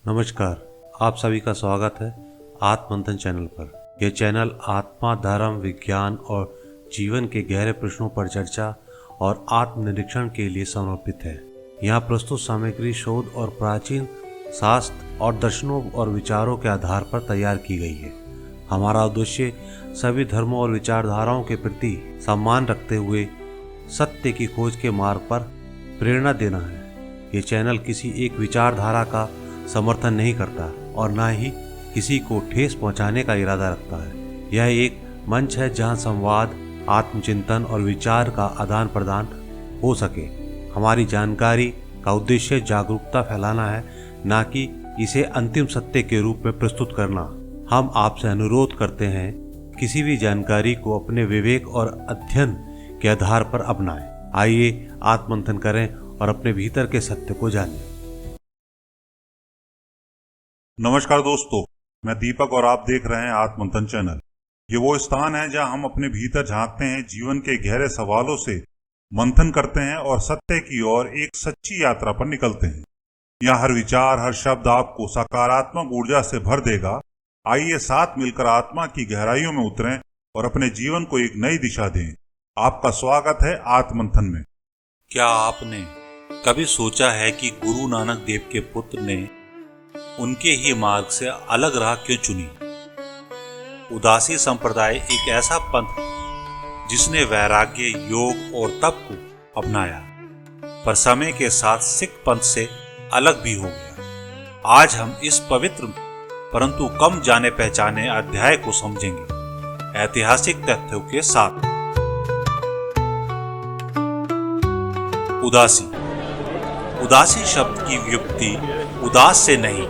नमस्कार, आप सभी का स्वागत है आत्ममंथन चैनल पर। यह चैनल आत्मा, धर्म, विज्ञान और जीवन के गहरे प्रश्नों पर चर्चा और आत्मनिरीक्षण के लिए समर्पित है। यहाँ प्रस्तुत सामग्री शोध और प्राचीन शास्त्र और दर्शनों और विचारों के आधार पर तैयार की गई है। हमारा उद्देश्य सभी धर्मों और विचारधाराओं के प्रति सम्मान रखते हुए सत्य की खोज के मार्ग पर प्रेरणा देना है। ये चैनल किसी एक विचारधारा का समर्थन नहीं करता और न ही किसी को ठेस पहुंचाने का इरादा रखता है। यह एक मंच है जहां संवाद, आत्मचिंतन और विचार का आदान प्रदान हो सके। हमारी जानकारी का उद्देश्य जागरूकता फैलाना है, न कि इसे अंतिम सत्य के रूप में प्रस्तुत करना। हम आपसे अनुरोध करते हैं किसी भी जानकारी को अपने विवेक और अध्ययन के आधार पर अपनाएं। आइए आत्ममंथन करें और अपने भीतर के सत्य को जानें। नमस्कार दोस्तों, मैं दीपक और आप देख रहे हैं आत्ममंथन चैनल। ये वो स्थान है जहां हम अपने भीतर झांकते हैं, जीवन के गहरे सवालों से मंथन करते हैं और सत्य की ओर एक सच्ची यात्रा पर निकलते हैं। यहाँ हर विचार, हर शब्द आपको सकारात्मक ऊर्जा से भर देगा। आइए साथ मिलकर आत्मा की गहराइयों में उतरें और अपने जीवन को एक नई दिशा दें। आपका स्वागत है आत्ममंथन में। क्या आपने कभी सोचा है कि गुरु नानक देव के पुत्र ने उनके ही मार्ग से अलग राह क्यों चुनी? उदासी संप्रदाय एक ऐसा पंथ जिसने वैराग्य, योग और तप को अपनाया, पर समय के साथ सिख पंथ से अलग भी हो गया। आज हम इस पवित्र परंतु कम जाने पहचाने अध्याय को समझेंगे ऐतिहासिक तथ्यों के साथ। उदासी शब्द की व्युत्पत्ति उदास से नहीं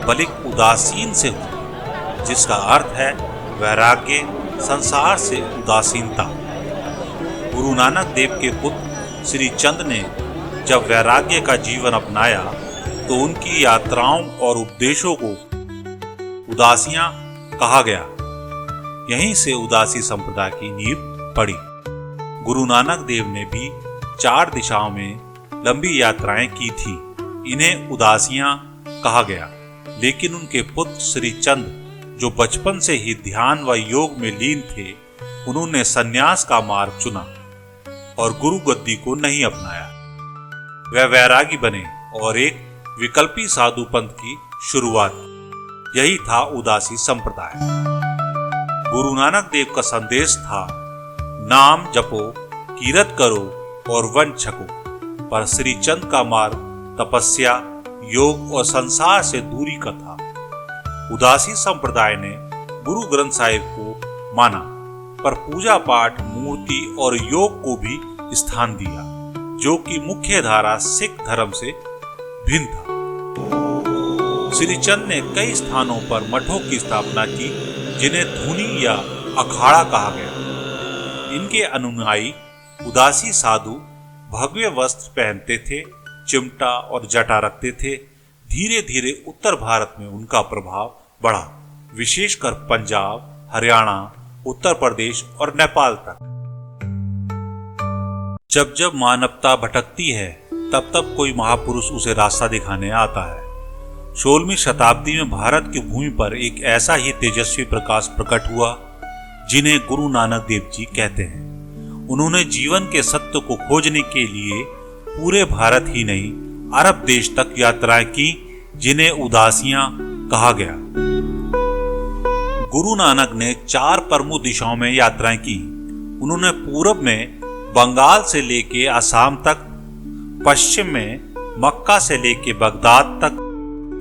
बल्कि उदासीन से हुई, जिसका अर्थ है वैराग्य, संसार से उदासीनता। गुरु नानक देव के पुत्र श्री चंद ने जब वैराग्य का जीवन अपनाया तो उनकी यात्राओं और उपदेशों को उदासियां कहा गया। यहीं से उदासी संप्रदाय की नींव पड़ी। गुरु नानक देव ने भी 4 दिशाओं में लंबी यात्राएं की थी। इन्हें उदासियां कहा गया, लेकिन उनके पुत्र श्री चंद जो बचपन से ही ध्यान व योग में लीन थे, उन्होंने सन्यास का मार्ग चुना और गुरु गद्दी को नहीं अपनाया। वे वैरागी बने और एक विकल्पी साधु पंथ की शुरुआत की। यही था उदासी संप्रदाय। गुरु नानक देव का संदेश था, नाम जपो, कीरत करो और वन छको। पर श्री चंद का मार्ग तपस्या, योग और संसार से दूरी का था। उदासी संप्रदाय ने गुरु ग्रंथ साहिब को माना, पर पूजा पाठ, मूर्ति और योग को भी स्थान दिया, जो कि मुख्य धारा सिख धर्म से भिन्न था। श्री चंद ने कई स्थानों पर मठों की स्थापना की, जिन्हें धुनी या अखाड़ा कहा गया। इनके अनुयायी उदासी साधु भगवे वस्त्र पहनते थे, चिमटा और जटा रखते थे। धीरे धीरे उत्तर भारत में उनका प्रभाव बढ़ा, विशेषकर पंजाब, हरियाणा, उत्तर प्रदेश और नेपाल तक। जब जब मानवता भटकती है, तब तब कोई महापुरुष उसे रास्ता दिखाने आता है। 16वीं शताब्दी में भारत की भूमि पर एक ऐसा ही तेजस्वी प्रकाश प्रकट हुआ, जिन्हें गुरु नानक देव जी कहते हैं। उन्होंने जीवन के सत्य को खोजने के लिए पूरे भारत ही नहीं, अरब देश तक यात्राएं की, जिन्हें उदासियां कहा गया। गुरु नानक ने 4 प्रमुख दिशाओं में यात्राएं की। उन्होंने पूर्व में बंगाल से लेके असम तक, पश्चिम में मक्का से लेके बगदाद तक,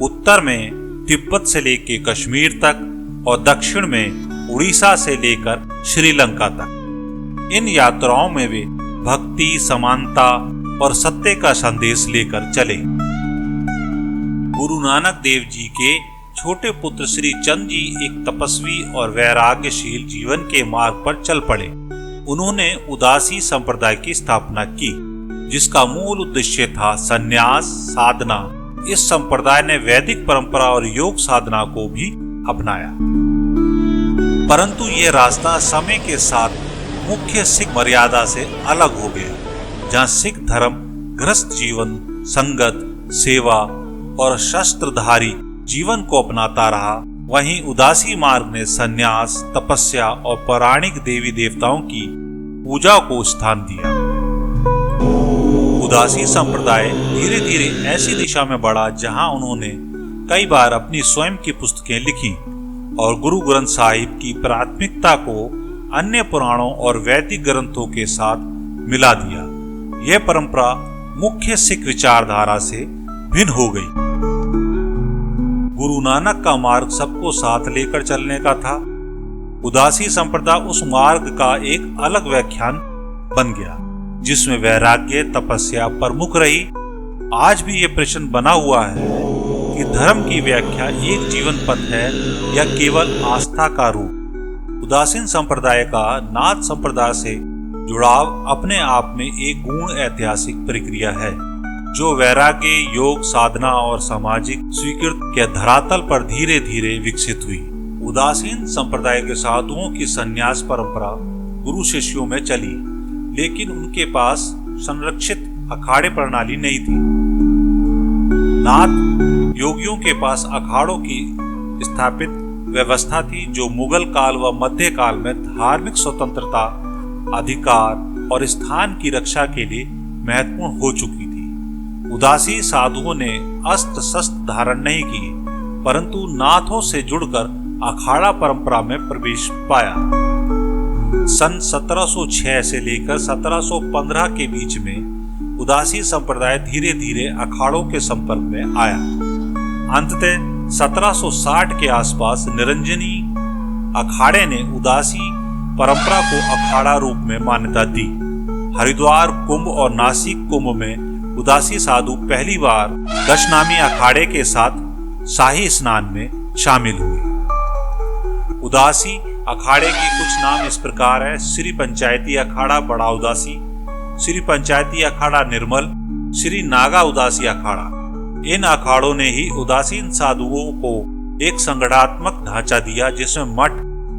उत्तर में तिब्बत से लेके कश्मीर तक और दक्षिण में उड़ीसा से लेकर श्रीलंका तक। इन यात्राओं में वे भक्ति, समानता और सत्य का संदेश लेकर चले। गुरु नानक देव जी के छोटे पुत्र श्री चंद जी एक तपस्वी और वैराग्यशील जीवन के मार्ग पर चल पड़े। उन्होंने उदासी संप्रदाय की स्थापना की, जिसका मूल उद्देश्य था संन्यास साधना। इस संप्रदाय ने वैदिक परंपरा और योग साधना को भी अपनाया, परंतु यह रास्ता समय के साथ मुख्य सिख मर्यादा से अलग हो गया, जहां सिख धर्म गृहस्थ जीवन, संगत, सेवा और शस्त्रधारी जीवन को अपनाता रहा, वहीं उदासी मार्ग ने संन्यास, तपस्या और पौराणिक देवी देवताओं की पूजा को स्थान दिया। उदासी संप्रदाय धीरे धीरे ऐसी दिशा में बढ़ा जहां उन्होंने कई बार अपनी स्वयं की पुस्तकें लिखी और गुरु ग्रंथ साहिब की प्राथमिकता को अन्य पुराणों और वैदिक ग्रंथों के साथ मिला दिया। यह परंपरा मुख्य सिख विचारधारा से भिन्न हो गई। गुरु नानक का मार्ग सबको साथ लेकर चलने का था। उदासी संप्रदाय उस मार्ग का एक अलग व्याख्यान बन गया जिसमें वैराग्य, तपस्या प्रमुख रही। आज भी ये प्रश्न बना हुआ है कि धर्म की व्याख्या एक जीवन पथ है या केवल आस्था का रूप। उदासीन संप्रदाय का नाथ संप्रदाय से जुड़ाव अपने आप में एक गूढ़ ऐतिहासिक प्रक्रिया है जो वैराग्य, योग, साधना और सामाजिक स्वीकृति के धरातल पर धीरे धीरे विकसित हुई। उदासीन संप्रदाय के साधुओं की संन्यास परंपरा गुरु शिष्यों में चली, लेकिन उनके पास संरक्षित अखाड़े प्रणाली नहीं थी। नाथ योगियों के पास अखाड़ों की स्थापित व्यवस्था थी जो मुगल काल व मध्य काल में धार्मिक स्वतंत्रता, अधिकार और स्थान की रक्षा के लिए महत्वपूर्ण हो चुकी थी। उदासी साधुओं ने अस्त्र शस्त्र धारण नहीं किए, परंतु नाथों से जुड़कर अखाड़ा परंपरा में प्रवेश पाया। सन 1706 से लेकर 1715 के बीच में उदासी संप्रदाय धीरे धीरे अखाड़ों के संपर्क में आया। अंततः 1760 के आसपास निरंजनी अखाड़े ने उदासी परंपरा को अखाड़ा रूप में मान्यता दी। हरिद्वार कुंभ और नासिक कुंभ में उदासी साधु पहली बार दशनामी अखाड़े के साथ शाही स्नान में शामिल हुए। उदासी अखाड़े के कुछ नाम इस प्रकार है: श्री पंचायती अखाड़ा बड़ा उदासी, श्री पंचायती अखाड़ा निर्मल, श्री नागा उदासी अखाड़ा। इन अखाड़ों ने ही उदासीन साधुओं को एक संगठनात्मक ढांचा दिया जिसमें मठ,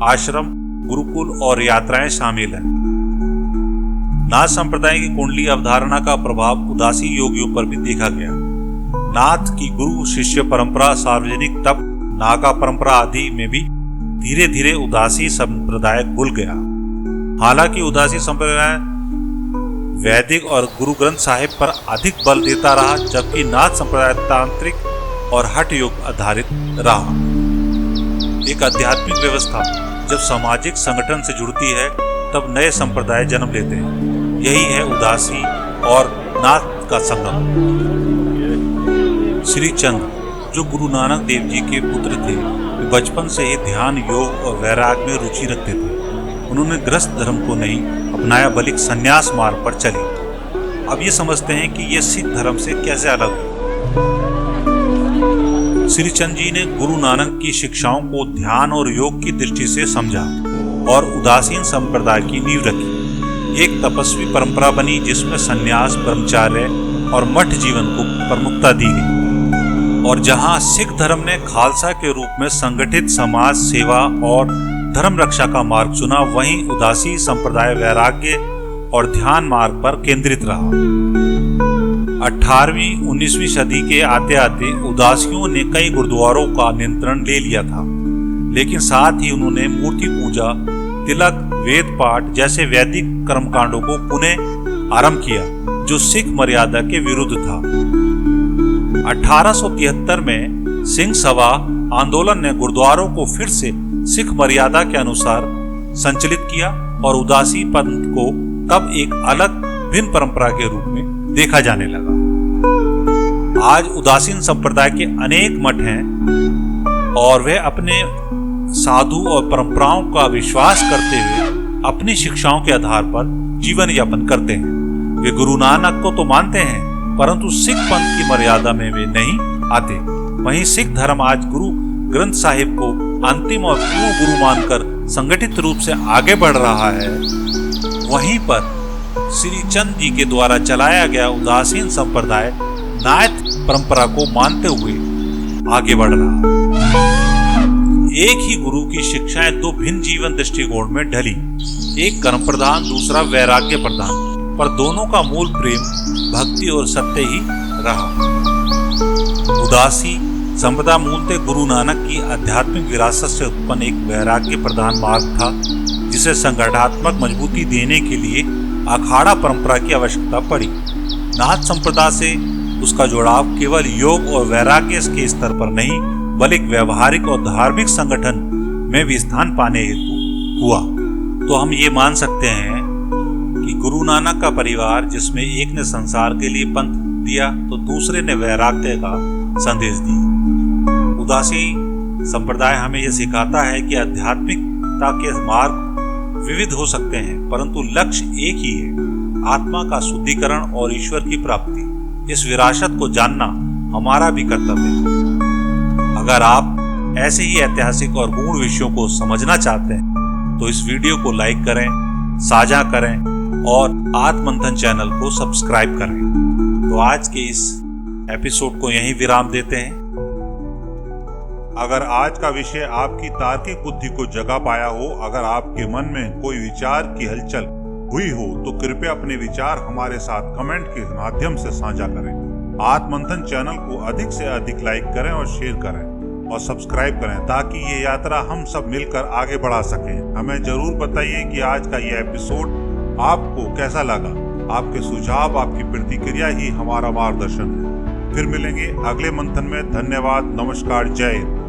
आश्रम, गुरुकुल और यात्राएं शामिल हैं। नाथ संप्रदाय की कुंडली अवधारणा का प्रभाव उदासी योगियों पर भी देखा गया। नाथ की गुरु शिष्य परंपरा, सार्वजनिक तप, नागा परंपरा आदि में भी धीरे धीरे उदासी संप्रदाय घुल गया। हालांकि उदासी संप्रदाय वैदिक और गुरु ग्रंथ साहिब पर अधिक बल देता रहा, जबकि नाथ संप्रदाय तांत्रिक और हठ योग आधारित रहा। एक आध्यात्मिक व्यवस्था जब सामाजिक संगठन से जुड़ती है तब नए संप्रदाय जन्म लेते हैं। यही है उदासी और नाथ का संगम। श्री चंद जो गुरु नानक देव जी के पुत्र थे, वे बचपन से ही ध्यान, योग और वैराग में रुचि रखते थे। उन्होंने गृहस्थ धर्म को नहीं अपनाया बल्कि संन्यास मार्ग पर चले। अब ये समझते हैं कि ये सिख धर्म से कैसे अलग है। श्री चंद जी ने गुरु नानक की शिक्षाओं को ध्यान और योग की दृष्टि से समझा और उदासीन संप्रदाय की नींव रखी। एक तपस्वी परंपरा बनी जिसमें संन्यास, ब्रह्मचर्य और मठ जीवन को प्रमुखता दी गई। और जहां सिख धर्म ने खालसा के रूप में संगठित समाज सेवा और धर्म रक्षा का मार्ग चुना, वहीं उदासी संप्रदाय वैराग्य और ध्यान मार्ग पर केंद्रित रहा। 18वीं 19वीं सदी के आते आते उदासियों ने कई गुरुद्वारों का नियंत्रण ले लिया था, लेकिन साथ ही उन्होंने मूर्ति पूजा, तिलक, वेद पाठ जैसे वैदिक कर्मकांडों को पुनः आरंभ किया जो सिख मर्यादा के विरुद्ध था। 1873 में सिंह सभा आंदोलन ने गुरुद्वारों को फिर से सिख मर्यादा के अनुसार संचालित किया और उदासी पंथ को तब एक अलग भिन्न परंपरा के रूप में देखा जाने लगा। आज उदासीन संप्रदाय के अनेक मठ हैं और वे अपने साधु और परंपराओं का विश्वास करते हुए अपनी शिक्षाओं के आधार पर जीवन यापन करते हैं। वे गुरु नानक को तो मानते हैं, परंतु सिख पंथ की मर्यादा में वे नहीं आते। वहीं सिख धर्म आज गुरु ग्रंथ साहिब को अंतिम और पूर्ण गुरु मानकर संगठित रूप से आगे बढ़ रहा है। वहीं पर श्री चंद जी के द्वारा चलाया गया उदासीन संप्रदाय नाथ परंपरा को मानते हुए आगे बढ़ रहा है। एक ही गुरु की शिक्षाएं दो भिन्न जीवन दृष्टिकोण में ढली, एक कर्म प्रधान, दूसरा वैराग्य प्रधान, पर दोनों का मूल प्रेम, भक्ति और सत्य ही रहा। उदासी संपदा मूलतः गुरु नानक की आध्यात्मिक विरासत से उत्पन्न एक वैराग्य प्रधान मार्ग था, जिसे संगठनात्मक मजबूती देने के लिए अखाड़ा परंपरा की आवश्यकता पड़ी। नाथ संप्रदाय से उसका जुड़ाव केवल योग और वैराग्य के स्तर पर नहीं, बल्कि व्यवहारिक और धार्मिक संगठन में भी स्थान पाने हेतु हुआ। तो हम ये मान सकते हैं कि गुरु नानक का परिवार, जिसमें एक ने संसार के लिए पंथ दिया तो दूसरे ने वैराग्य का संदेश दिया। उदासी संप्रदाय हमें यह सिखाता है कि आध्यात्मिकता के मार्ग विविध हो सकते हैं, परंतु लक्ष्य एक ही है, आत्मा का शुद्धिकरण और ईश्वर की प्राप्ति। इस विरासत को जानना हमारा भी कर्तव्य है। अगर आप ऐसे ही ऐतिहासिक और गूढ़ विषयों को समझना चाहते हैं तो इस वीडियो को लाइक करें, साझा करें और आत्ममंथन चैनल को सब्सक्राइब करें। तो आज के इस एपिसोड को यहीं विराम देते हैं। अगर आज का विषय आपकी तार्किक बुद्धि को जगा पाया हो, अगर आपके मन में कोई विचार की हलचल हुई हो, तो कृपया अपने विचार हमारे साथ कमेंट के माध्यम से साझा करें। आत्ममंथन चैनल को अधिक से अधिक लाइक करें और शेयर करें और सब्सक्राइब करें, ताकि ये यात्रा हम सब मिलकर आगे बढ़ा सकें। हमें जरूर बताइए कि आज का ये एपिसोड आपको कैसा लगा। आपके सुझाव, आपकी प्रतिक्रिया ही हमारा मार्गदर्शन है। फिर मिलेंगे अगले मंथन में। धन्यवाद, नमस्कार, जय हिंद।